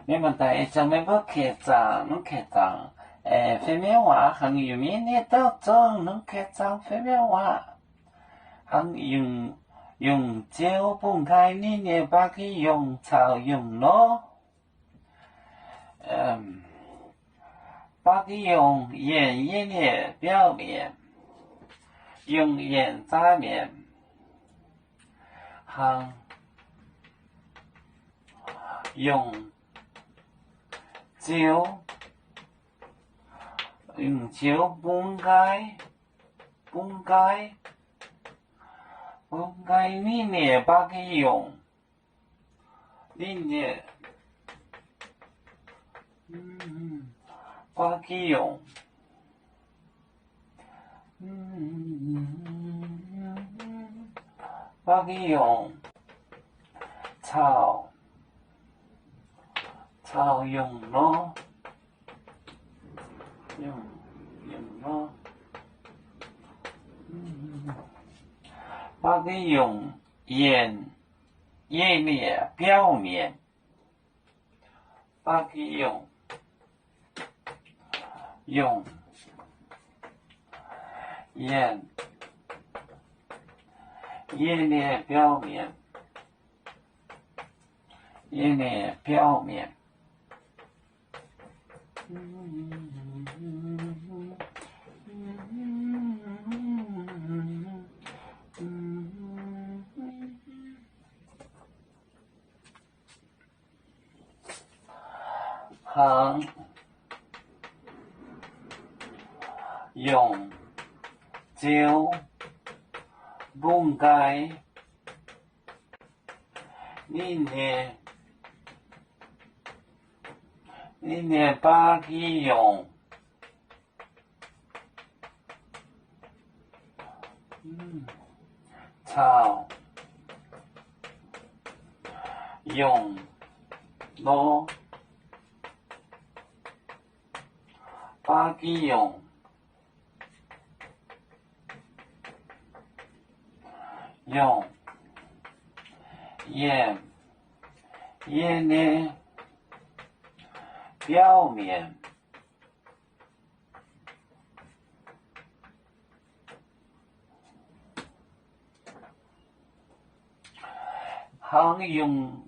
你们在上面不开张，能开张。飞面话很有名的都中能开张飞面话，很用酒不开你呢把它用草用咯，把它用眼液的表面，用眼杂面，很用酒分开你呢把它用，你呢把它用，把它用草用咯，用咯，把它用眼的表面，把它用眼的表面，好，用酒分开你呢把它用，草用咯，把它用眼的表面，好用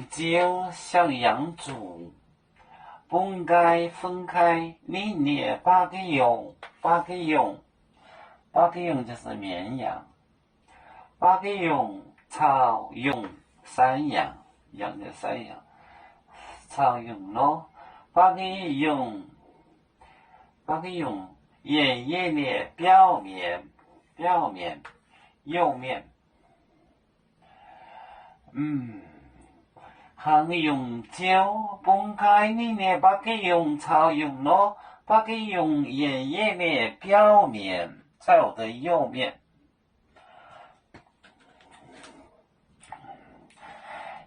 酒像养猪，分开你呢把它用就是绵羊，把它用草用山羊，养的山羊，草用咯，把它用眼液的表面右面，还用酒分开你呢把它用草用咯，把它用眼液的表面，在我的右面。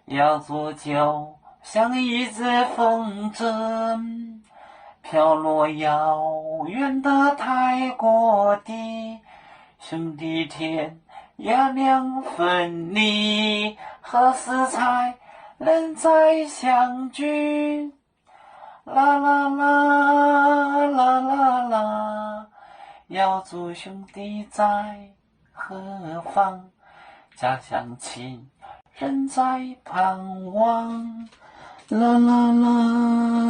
要做酒像一只风筝，飘落遥远的泰国地，兄弟天涯两分离，何时才能再相聚？啦啦啦啦啦啦，要做兄弟在何方？家乡亲人在盼望，啦啦啦。